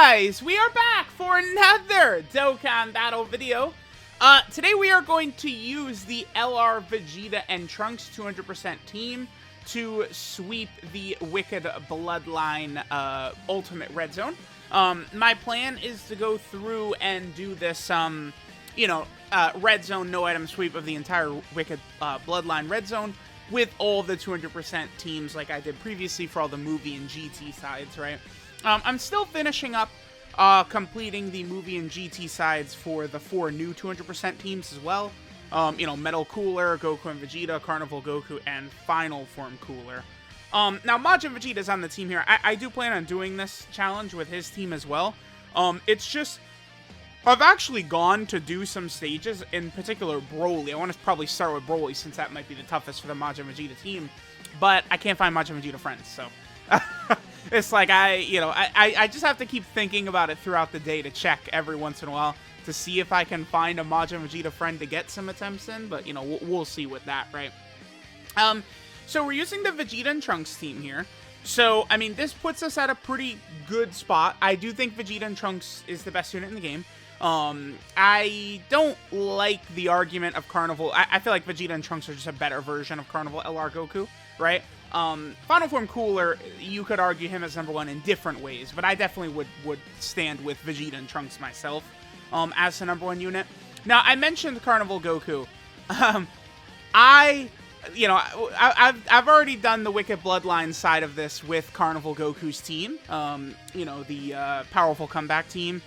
guys, we are back for another Dokkan battle video. Today we are going to use the LR Vegeta and Trunks 200% team to sweep the Wicked Bloodline Ultimate Red Zone. My plan is to go through and do this, Red Zone no item sweep of the entire Wicked Bloodline Red Zone with all the 200% teams like I did previously for all the movie and GT sides, right? I'm still finishing up completing the movie and GT sides for the 4 new 200% teams as well. Metal Cooler, Goku and Vegeta, Carnival Goku, and Final Form Cooler. Now, Majin Vegeta's on the team here. I do plan on doing this challenge with his team as well. It's just, I've actually gone to do some stages, in particular Broly. I want to probably start with Broly since that might be the toughest for the Majin Vegeta team. But I can't find Majin Vegeta friends, so... It's like, I just have to keep thinking about it throughout the day to check every once in a while to see if I can find a Majin Vegeta friend to get some attempts in, but, we'll see with that, right? So we're using the Vegeta and Trunks team here. So, this puts us at a pretty good spot. I do think Vegeta and Trunks is the best unit in the game. I don't like the argument of Carnival. I feel like Vegeta and Trunks are just a better version of Carnival LR Goku, right? Final Form Cooler, you could argue him as #1 in different ways, but I definitely would stand with Vegeta and Trunks myself, as the #1 unit. Now, I mentioned Carnival Goku. I've already done the Wicked Bloodline side of this with Carnival Goku's team, the Powerful Comeback team.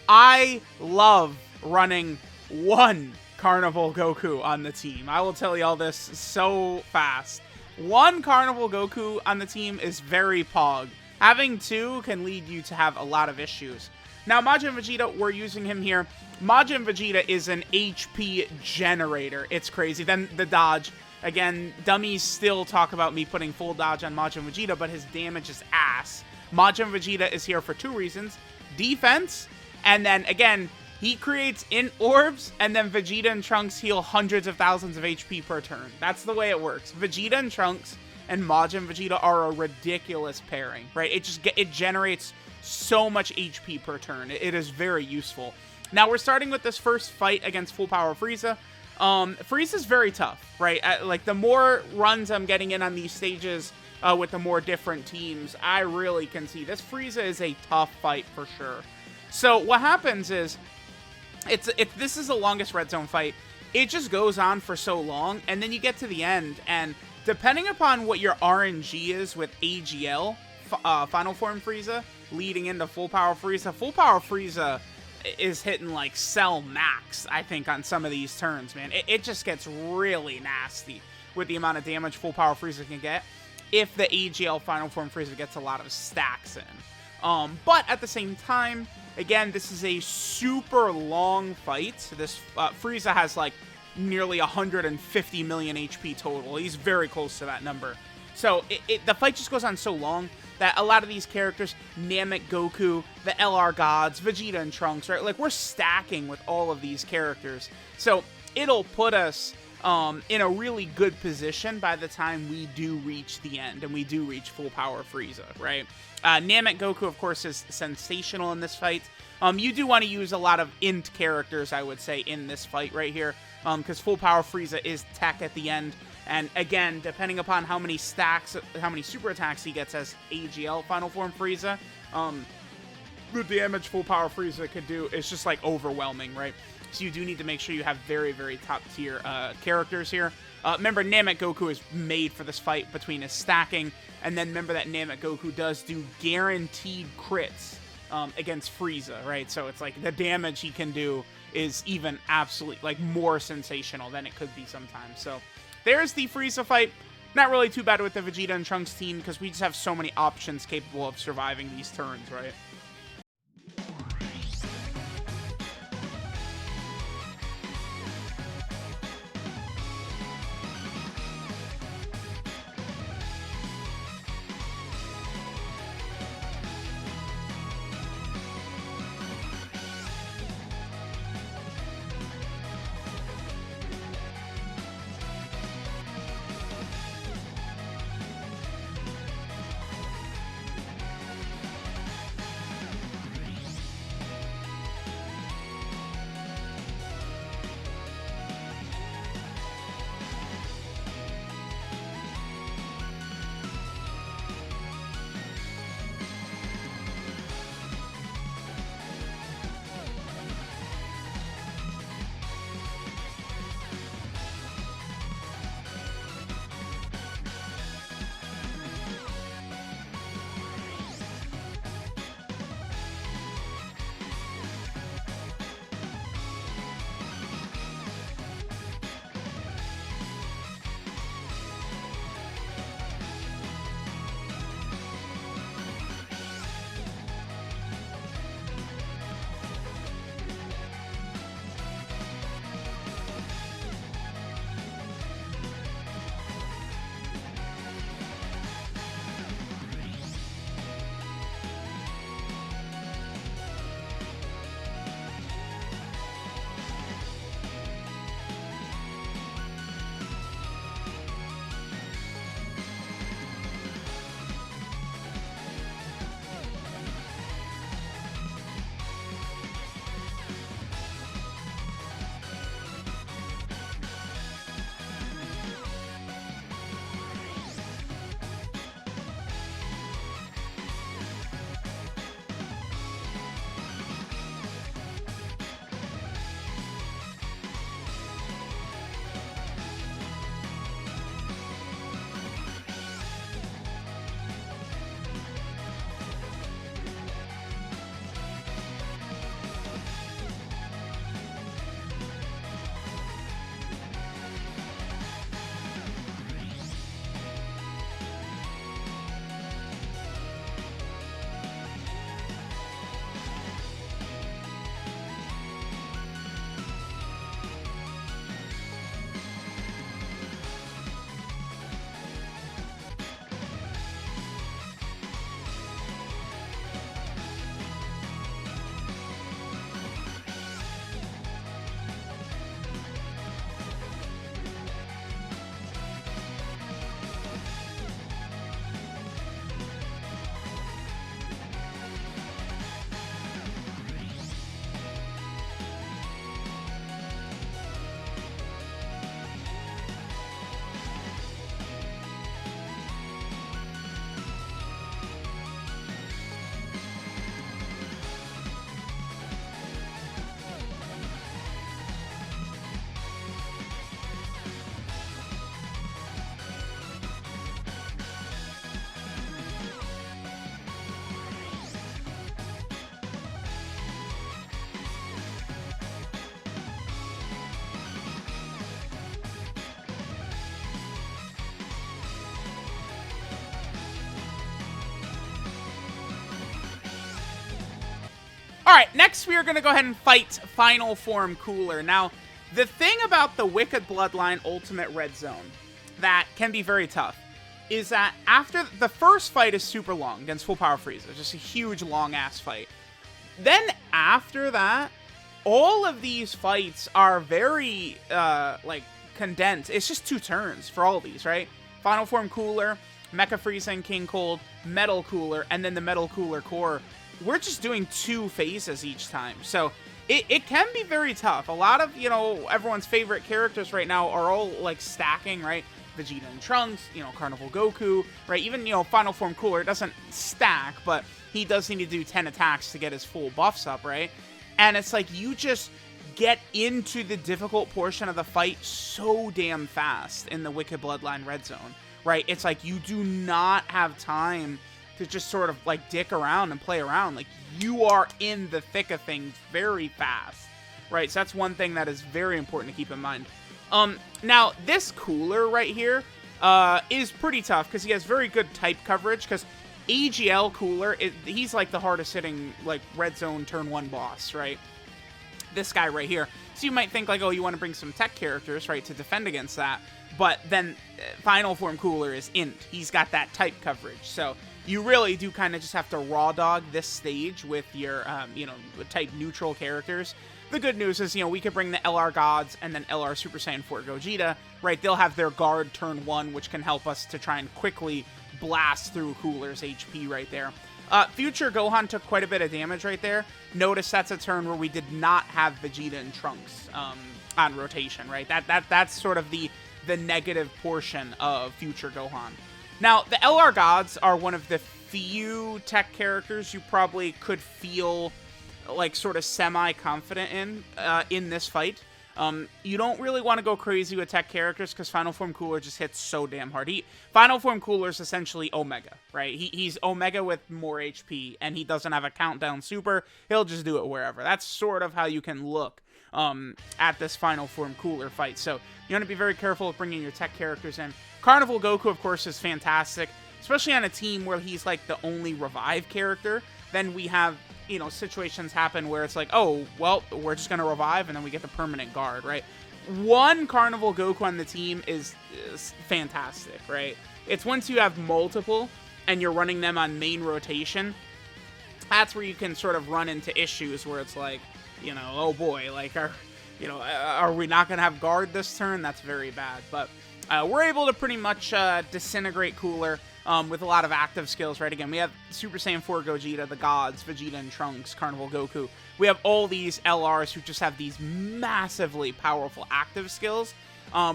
I love running one Carnival Goku on the team. I will tell you all this so fast. One Carnival Goku on the team is very pog. Having two can lead you to have a lot of issues. Now, Majin Vegeta, we're using him here. Majin Vegeta is an HP generator. It's crazy. Then the dodge. Again, dummies still talk about me putting full dodge on Majin Vegeta, but his damage is ass. Majin Vegeta is here for 2 reasons. Defense, and then, again, he creates int orbs, and then Vegeta and Trunks heal hundreds of thousands of HP per turn. That's the way it works. Vegeta and Trunks and Majin Vegeta are a ridiculous pairing, right? It generates so much HP per turn. It is very useful. Now, we're starting with this first fight against Full Power Frieza. Frieza's very tough, right? Like, the more runs I'm getting in on these stages with the more different teams, I really can see this Frieza is a tough fight for sure. So, what happens is, this is the longest Red Zone fight. It just goes on for so long, and then you get to the end, and depending upon what your RNG is with AGL, Final Form Frieza, leading into Full Power Frieza is hitting, like, Cell Max, I think, on some of these turns, man. It just gets really nasty with the amount of damage Full Power Frieza can get if the AGL Final Form Frieza gets a lot of stacks in. But at the same time, again, this is a super long fight. This Frieza has like nearly 150 million HP total. He's very close to that number. So the fight just goes on so long that a lot of these characters, Namek Goku, the LR Gods, Vegeta and Trunks, right? Like, we're stacking with all of these characters. So it'll put us in a really good position by the time we do reach the end and we do reach Full Power Frieza, right? Namek Goku, of course, is sensational in this fight. You do want to use a lot of int characters, I would say, in this fight right here, because Full Power Frieza is tech at the end. And again, depending upon how many stacks, how many super attacks he gets as AGL Final Form Frieza, the damage Full Power Frieza could do is just, like, overwhelming, right? So you do need to make sure you have very, very top-tier characters here. Remember, Namek Goku is made for this fight between his stacking, and then remember that Namek Goku does do guaranteed crits against Frieza, right? So it's like the damage he can do is even absolutely, like, more sensational than it could be sometimes. So there's the Frieza fight. Not really too bad with the Vegeta and Trunks team because we just have so many options capable of surviving these turns, right? All right, next we are going to go ahead and fight Final Form Cooler. Now, the thing about the Wicked Bloodline Ultimate Red Zone that can be very tough is that after the first fight is super long against Full Power Frieza, just a huge long-ass fight. Then after that, all of these fights are very, like, condensed. It's just 2 turns for all of these, right? Final Form Cooler, Mecha Frieza and King Cold, Metal Cooler, and then the Metal Cooler Core. We're just doing 2 phases each time. So it can be very tough. A lot of, everyone's favorite characters right now are all, like, stacking, right? Vegeta and Trunks, Carnival Goku, right? Even, Final Form Cooler doesn't stack, but he does need to do 10 attacks to get his full buffs up, right? And it's like, you just get into the difficult portion of the fight so damn fast in the Wicked Bloodline Red Zone, right? It's like, you do not have time to just sort of, like, dick around and play around. Like, you are in the thick of things very fast, right? So that's one thing that is very important to keep in mind. Now, this Cooler right here is pretty tough because he has very good type coverage, because AGL Cooler, he's like the hardest hitting, like, Red Zone turn 1 boss, right? This guy right here. So you might think, like, oh, you want to bring some tech characters, right, to defend against that. But then Final Form Cooler is int. He's got that type coverage. So you really do kind of just have to raw dog this stage with your, type neutral characters. The good news is, we could bring the LR Gods and then LR Super Saiyan 4 Gogeta, right? They'll have their guard turn 1, which can help us to try and quickly blast through Cooler's HP right there. Future Gohan took quite a bit of damage right there. Notice that's a turn where we did not have Vegeta and Trunks on rotation, right? That's sort of the negative portion of Future Gohan. Now, the LR Gods are one of the few tech characters you probably could feel, like, sort of semi-confident in this fight. You don't really want to go crazy with tech characters because Final Form Cooler just hits so damn hard. Final Form Cooler is essentially Omega, right? He's Omega with more HP, and he doesn't have a countdown super. He'll just do it wherever. That's sort of how you can look at this Final Form Cooler fight. So you want to be very careful of bringing your tech characters in. Carnival Goku, of course, is fantastic, especially on a team where he's, like, the only revive character. Then we have, situations happen where it's like, oh, well, we're just going to revive, and then we get the permanent guard, right? One Carnival Goku on the team is fantastic, right? It's once you have multiple, and you're running them on main rotation, that's where you can sort of run into issues where it's like, oh boy, like, are we not going to have guard this turn? That's very bad. But we're able to pretty much disintegrate Cooler with a lot of active skills, right? Again, we have Super Saiyan 4 Gogeta, the Gods, Vegeta and Trunks, Carnival Goku. We have all these LRs who just have these massively powerful active skills,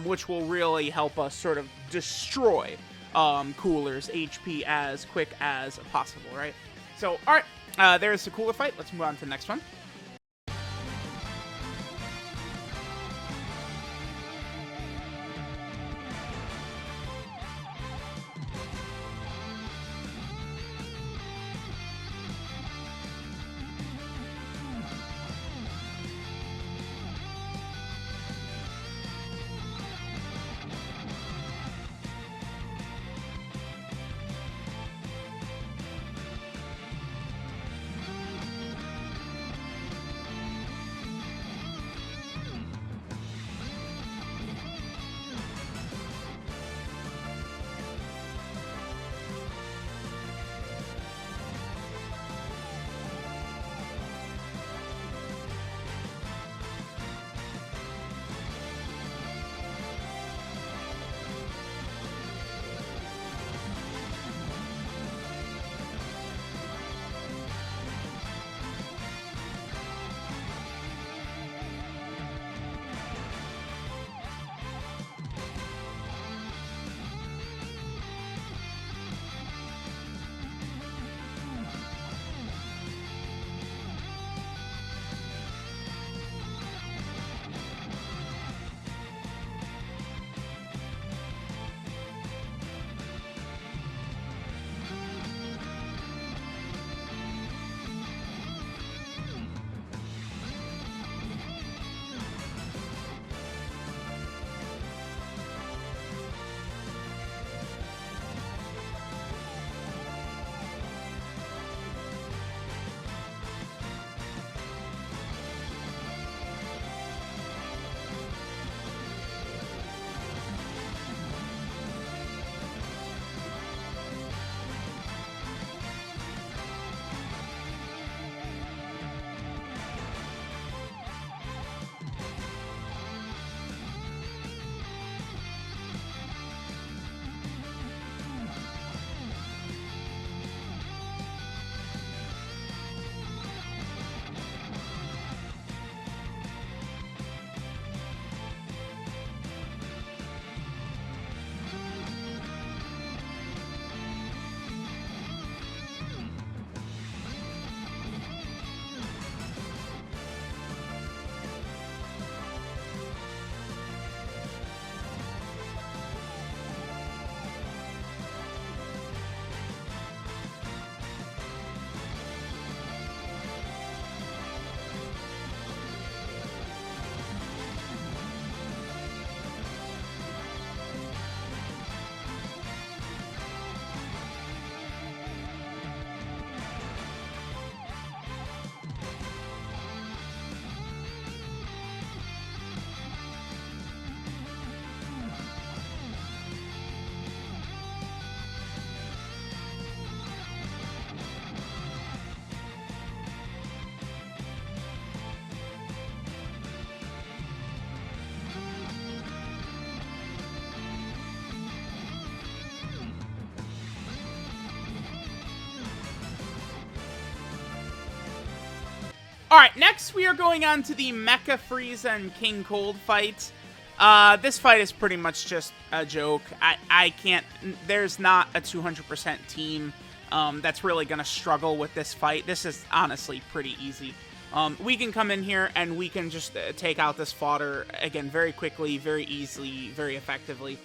which will really help us sort of destroy Cooler's HP as quick as possible, right? So, all right, there's the Cooler fight. Let's move on to the next one. Alright, next we are going on to the Mecha Frieza and King Cold fight. This fight is pretty much just a joke. I can't... There's not a 200% team that's really going to struggle with this fight. This is honestly pretty easy. We can come in here and we can just take out this fodder, again, very quickly, very easily, very effectively.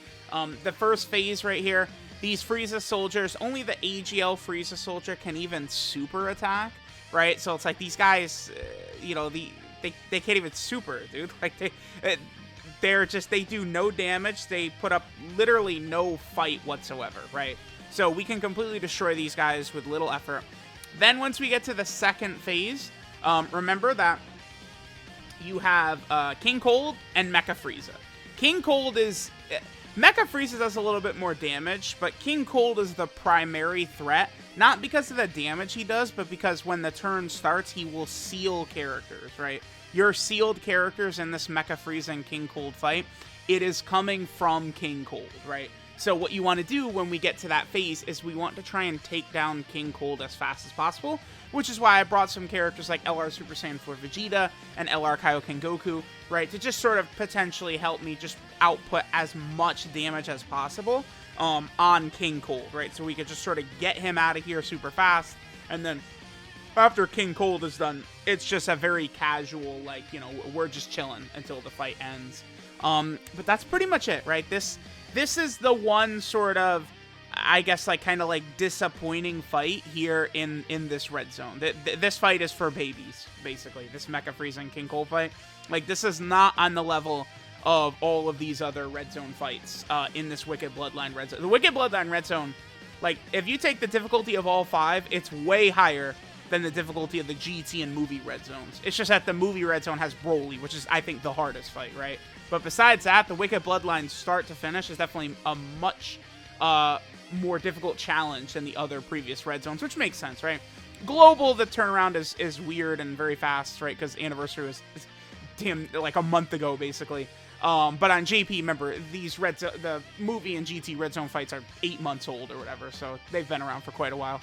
The first phase right here, these Frieza soldiers, only the AGL Frieza soldier can even super attack, right? So it's like these guys, you know, they can't even super, dude. Like, they do no damage. They put up literally no fight whatsoever, right? So we can completely destroy these guys with little effort. Then once we get to the second phase, remember that you have King Cold and Mecha Frieza. King Cold is... Mecha Frieza does a little bit more damage, but King Cold is the primary threat. Not because of the damage he does, but because when the turn starts, he will seal characters, right? Your sealed characters in this Mecha Frieza and King Cold fight, it is coming from King Cold, right? So what you want to do when we get to that phase is we want to try and take down King Cold as fast as possible, which is why I brought some characters like LR Super Saiyan 4 Vegeta and LR Kaioken Goku, right, to just sort of potentially help me just output as much damage as possible on King Cold, right? So we could just sort of get him out of here super fast, and then after King Cold is done, it's just a very casual, like, you know, we're just chilling until the fight ends. But that's pretty much it, right? This is the one sort of, I guess, like, kind of like disappointing fight here in this red zone. This fight is for babies, basically. This Mecha Frieza and King Cold fight. Like, this is not on the level of all of these other red zone fights in this Wicked Bloodline red zone. The Wicked Bloodline red zone, like, if you take the difficulty of all 5, it's way higher than the difficulty of the GT and movie red zones. It's just that the movie red zone has Broly, which is, I think, the hardest fight, right? But besides that, the Wicked Bloodline start to finish is definitely a much more difficult challenge than the other previous red zones, which makes sense, right? Global, the turnaround is weird and very fast, right? Because Anniversary was damn like a month ago, basically. But on JP, remember, these the movie and GT red zone fights are 8 months old or whatever, so they've been around for quite a while.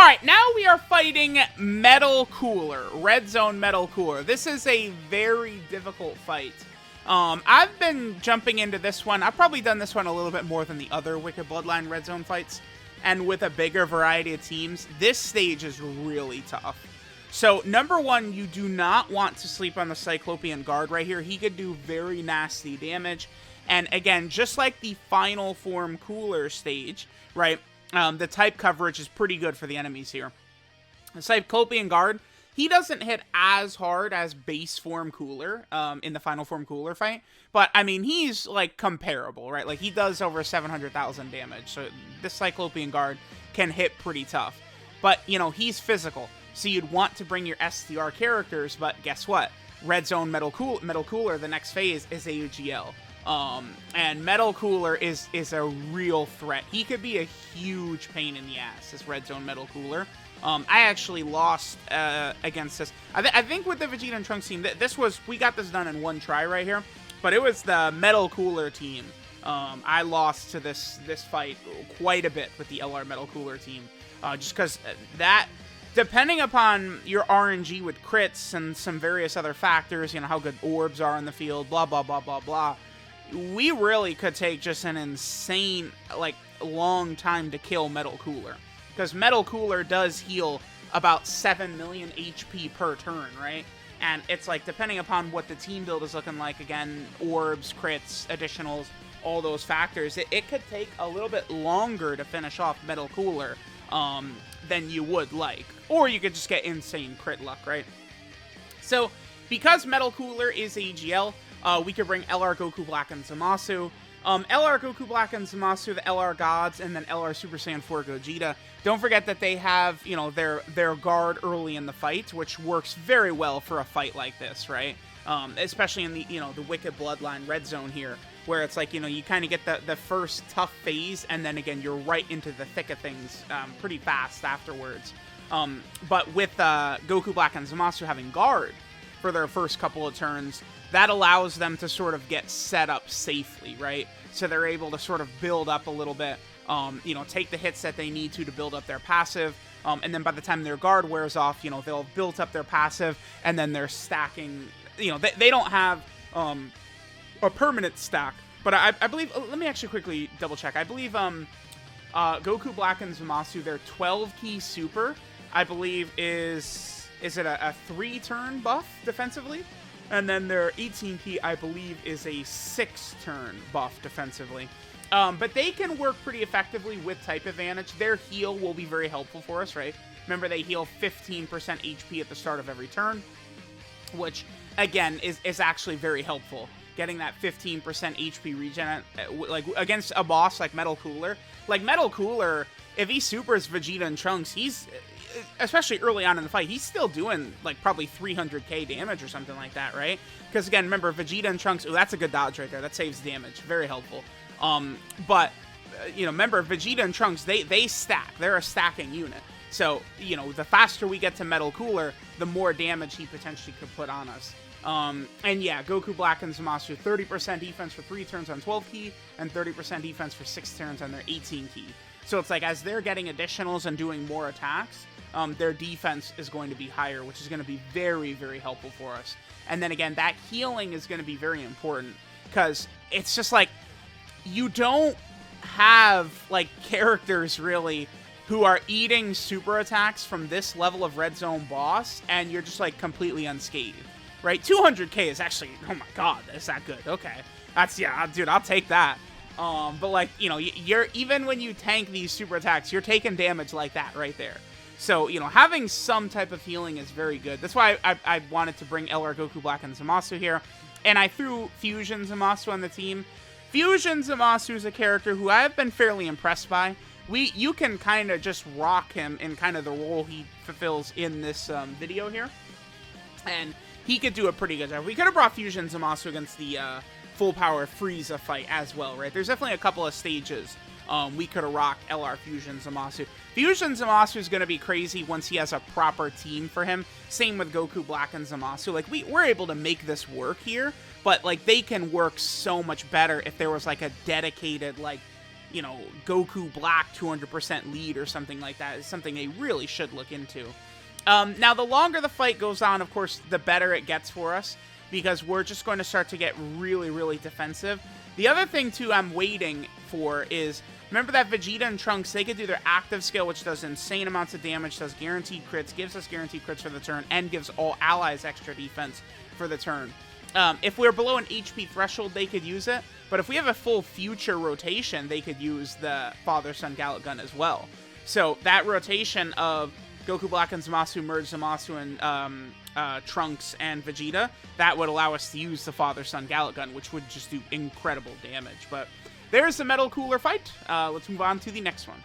Alright, now we are fighting Metal Cooler. Red Zone Metal Cooler. This is a very difficult fight. I've been jumping into this one. I've probably done this one a little bit more than the other Wicked Bloodline Red Zone fights. And with a bigger variety of teams, this stage is really tough. So, number one, you do not want to sleep on the Cyclopean Guard right here. He could do very nasty damage. And again, just like the Final Form Cooler stage, right, the type coverage is pretty good for the enemies here. The Cyclopean Guard, he doesn't hit as hard as base form Cooler in the Final Form Cooler fight. But, I mean, he's, like, comparable, right? Like, he does over 700,000 damage. So, this Cyclopean Guard can hit pretty tough. But, you know, he's physical. So, you'd want to bring your SDR characters. But, guess what? Red Zone Metal Cooler, the next phase, is AGL. And Metal Cooler is a real threat. He could be a huge pain in the ass, this Red Zone Metal Cooler. I actually lost against this. I think with the Vegeta and Trunks team, we got this done in one try right here. But it was the Metal Cooler team. I lost to this fight quite a bit with the LR Metal Cooler team. Just because that, depending upon your RNG with crits and some various other factors, you know, how good orbs are in the field, blah, blah, blah, blah, blah, we really could take just an insane, like, long time to kill Metal Cooler. Because Metal Cooler does heal about 7 million HP per turn, right? And it's like, depending upon what the team build is looking like, again, orbs, crits, additionals, all those factors, it could take a little bit longer to finish off Metal Cooler than you would like. Or you could just get insane crit luck, right? So, because Metal Cooler is AGL, we could bring LR Goku Black and Zamasu. LR Goku Black and Zamasu, the LR Gods, and then LR Super Saiyan 4 Gogeta. Don't forget that they have, you know, their guard early in the fight, which works very well for a fight like this, right? Especially in the, you know, the Wicked Bloodline Red Zone here, where it's like, you know, you kind of get the first tough phase, and then again, you're right into the thick of things pretty fast afterwards. But with Goku Black and Zamasu having guard for their first couple of turns, that allows them to sort of get set up safely, right? So they're able to sort of build up a little bit, you know, take the hits that they need to build up their passive, and then by the time their guard wears off, you know, they'll have built up their passive, and then they're stacking, you know, they don't have a permanent stack, but I believe, let me actually quickly double check, I believe Goku Black and Zamasu, their 12-key super, I believe is it a 3-turn buff defensively? And then their 18-key, I believe, is a 6-turn buff defensively. But they can work pretty effectively with type advantage. Their heal will be very helpful for us, right? Remember, they heal 15% HP at the start of every turn, which, again, is actually very helpful. Getting that 15% HP regen, like, against a boss like Metal Cooler. Like, Metal Cooler, if he supers Vegeta and Trunks, he's, especially early on in the fight, he's still doing, like, probably 300k damage or something like that, right? Because, again, remember, Vegeta and Trunks, that's a good dodge right there. That saves damage. Very helpful. But, you know, remember, Vegeta and Trunks, they stack. They're a stacking unit. So, you know, the faster we get to Metal Cooler, the more damage he potentially could put on us. And yeah, Goku Black and Zamasu, 30% defense for 3 turns on 12-key, and 30% defense for 6 turns on their 18-key. So it's like, as they're getting additionals and doing more attacks, their defense is going to be higher, which is going to be very, very helpful for us. And then again, that healing is going to be very important, because it's just like, you don't have, like, characters, really, who are eating super attacks from this level of Red Zone boss, and you're just, like, completely unscathed, right? 200k is actually, oh my god, is that good? Okay. That's, yeah, dude, I'll take that. But, like, you know, you're, even when you tank these super attacks, you're taking damage like that right there. So, you know, having some type of healing is very good. That's why I wanted to bring LR Goku Black and Zamasu here. And I threw Fusion Zamasu on the team. Fusion Zamasu is a character who I have been fairly impressed by. You can kind of just rock him in kind of the role he fulfills in this video here. And he could do a pretty good job. We could have brought Fusion Zamasu against the full power Frieza fight as well, right? There's definitely a couple of stages we could have rocked LR Fusion Zamasu. Fusion Zamasu is going to be crazy once he has a proper team for him. Same with Goku Black and Zamasu. Like, we're able to make this work here, but, like, they can work so much better if there was, like, a dedicated, like, you know, Goku Black 200% lead or something like that is something they really should look into. Now, the longer the fight goes on, of course, the better it gets for us, because we're just going to start to get really, really defensive. The other thing, too, I'm waiting for is, remember that Vegeta and Trunks, they could do their active skill, which does insane amounts of damage, does guaranteed crits, gives us guaranteed crits for the turn, and gives all allies extra defense for the turn. If we're below an HP threshold, they could use it, but if we have a full future rotation, they could use the Father-Son Gallet Gun as well. So that rotation of Goku Black and Zamasu merge Zamasu and Trunks and Vegeta, that would allow us to use the Father-Son Gallet Gun, which would just do incredible damage. But there's the Metal Cooler fight. Let's move on to the next one.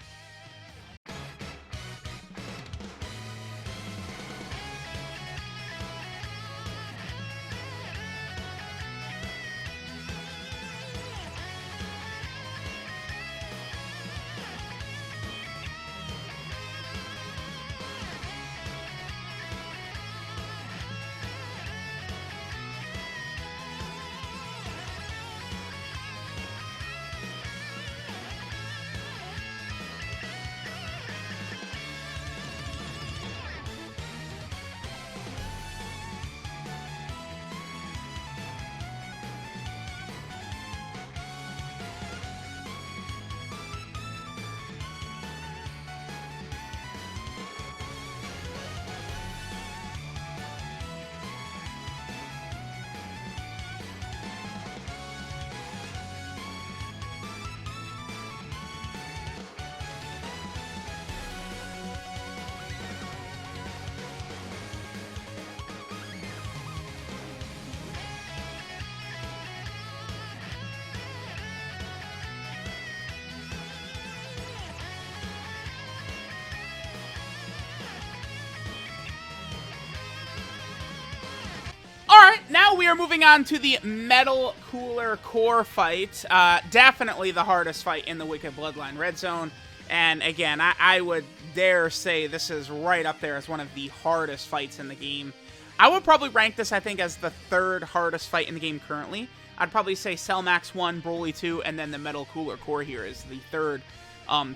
Now we are moving on to the Metal Cooler Core fight. Definitely the hardest fight in the Wicked Bloodline Red Zone. And again, I would dare say this is right up there as one of the hardest fights in the game. I would probably rank this, I think, as the third hardest fight in the game currently. I'd probably say Cell Max 1, Broly 2, and then the Metal Cooler Core here is the third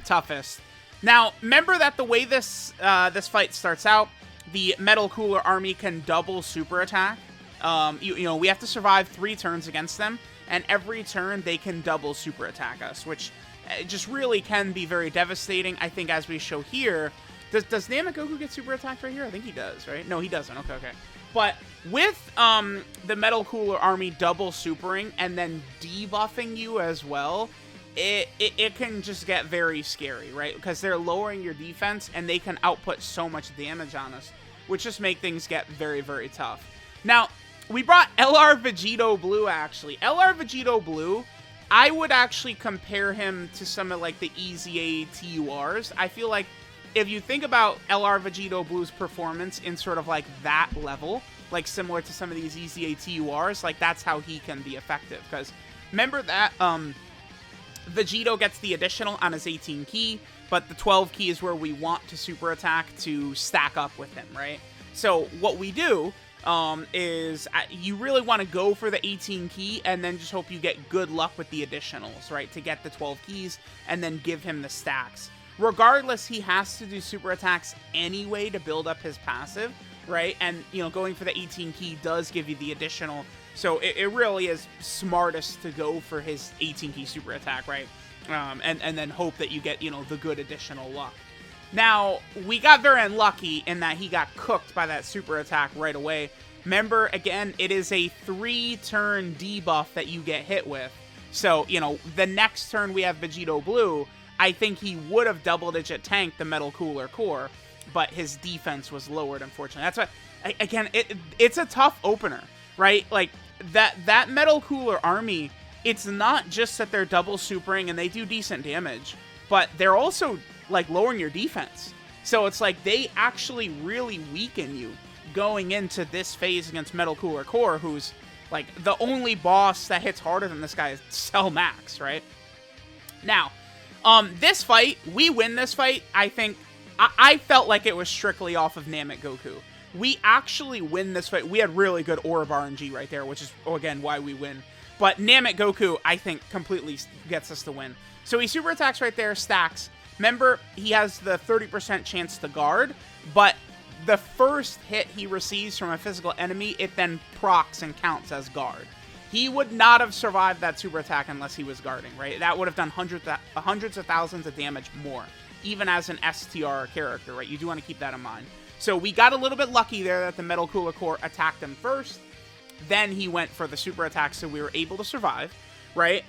toughest. Now, remember that the way this fight starts out, the Metal Cooler army can double super attack. You know, we have to survive 3 turns against them, and every turn they can double super attack us, which just really can be very devastating. I think, as we show here, does Namegoku get super attacked right here? I think he does, right? No, he doesn't. Okay. But with the Metal Cooler army double supering and then debuffing you as well, it can just get very scary, right? Because they're lowering your defense and they can output so much damage on us, which just make things get very, very tough. Now, we brought LR Vegito Blue, actually. LR Vegito Blue, I would actually compare him to some of, like, the EZA TURs. I feel like if you think about LR Vegito Blue's performance in sort of, like, that level, like, similar to some of these EZA TURs, like, that's how he can be effective. Because remember that Vegito gets the additional on his 18 key, but the 12 key is where we want to super attack to stack up with him, right? So what we do is you really want to go for the 18 key and then just hope you get good luck with the additionals, right? To get the 12 keys and then give him the stacks. Regardless, he has to do super attacks anyway to build up his passive, right? And, you know, going for the 18 key does give you the additional. So it really is smartest to go for his 18 key super attack, right? And then hope that you get, you know, the good additional luck. Now, we got very unlucky in that he got cooked by that super attack right away. Remember, again, it is a 3-turn debuff that you get hit with. So, you know, the next turn we have Vegito Blue, I think he would have double-digit tanked the Metal Cooler Core, but his defense was lowered, unfortunately. That's why, again, it's a tough opener, right? Like, that Metal Cooler army, it's not just that they're double supering and they do decent damage, but they're also, like, lowering your defense. So it's like they actually really weaken you going into this phase against Metal Cooler Core, who's, like, the only boss that hits harder than this guy is Cell Max, right? Now, this fight, we win this fight. I think, I felt like it was strictly off of Namegoku. We actually win this fight. We had really good Orb RNG right there, which is, again, why we win. But Namek Goku, I think, completely gets us the win. So he super attacks right there, stacks. Remember, he has the 30% chance to guard, but the first hit he receives from a physical enemy, it then procs and counts as guard. He would not have survived that super attack unless he was guarding, right? That would have done hundreds of thousands of damage more, even as an STR character, right? You do want to keep that in mind. So we got a little bit lucky there that the Metal Cooler Core attacked him first. Then he went for the super attack, so we were able to survive, right?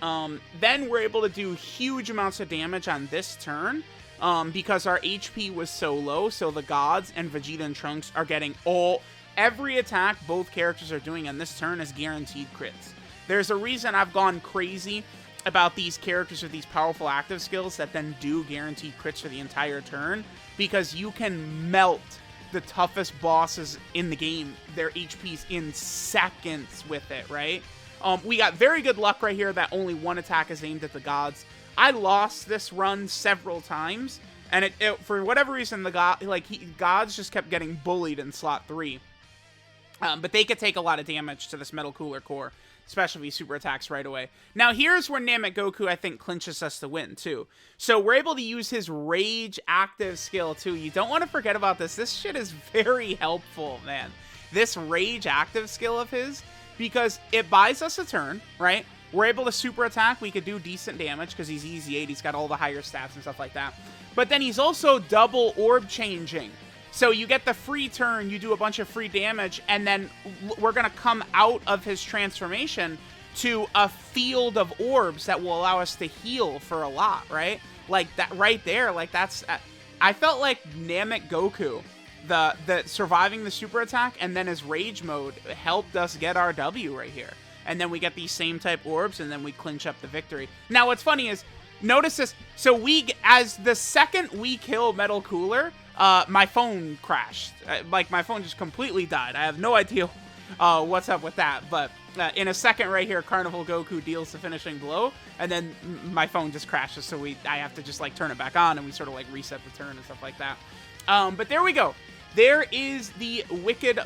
Then we're able to do huge amounts of damage on this turn because our HP was so low, so the gods and Vegeta and Trunks are getting every attack both characters are doing on this turn is guaranteed crits. There's a reason I've gone crazy about these characters with these powerful active skills that then do guaranteed crits for the entire turn, because you can melt the toughest bosses in the game, their HPs in seconds with it, right? We got very good luck right here that only one attack is aimed at the gods. I lost this run several times, and it for whatever reason, the gods just kept getting bullied in slot 3. But they could take a lot of damage to this Metal Cooler Core, especially if he super attacks right away. Now, here's where Namek Goku, I think, clinches us the win, too. So we're able to use his Rage active skill, too. You don't want to forget about this. This shit is very helpful, man. This Rage active skill of his, because it buys us a turn, right? We're able to super attack. We could do decent damage because he's easy 8. He's got all the higher stats and stuff like that. But then he's also double orb changing. So you get the free turn, you do a bunch of free damage, and then we're going to come out of his transformation to a field of orbs that will allow us to heal for a lot, right? Like that right there, like that's... I felt like Namek Goku, the surviving the super attack and then his rage mode helped us get our W right here. And then we get these same type orbs, and then we clinch up the victory. Now, what's funny is, notice this. So as the second we kill Metal Cooler, my phone crashed. Like, my phone just completely died. I have no idea what's up with that. But in a second right here, Carnival Goku deals the finishing blow, and then my phone just crashes. So I have to just, like, turn it back on, and we sort of, like, reset the turn and stuff like that. But there we go. There is the Wicked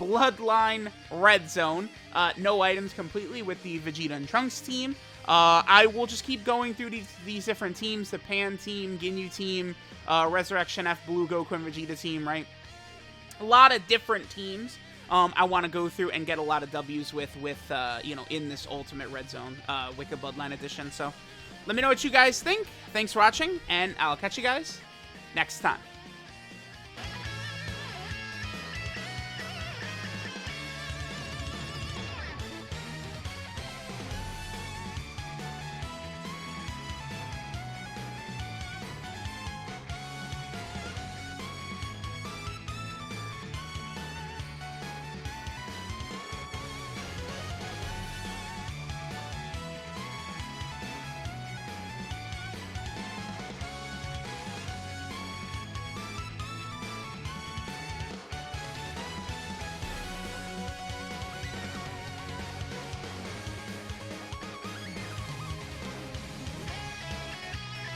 Bloodline Red Zone. No items completely with the Vegeta and Trunks team. I will just keep going through these different teams. The Pan team, Ginyu team, Resurrection F, Blue Goku and Vegeta team, right? A lot of different teams I want to go through and get a lot of W's with you know, in this Ultimate Red Zone Wicked Bloodline Edition. So let me know what you guys think. Thanks for watching, and I'll catch you guys next time.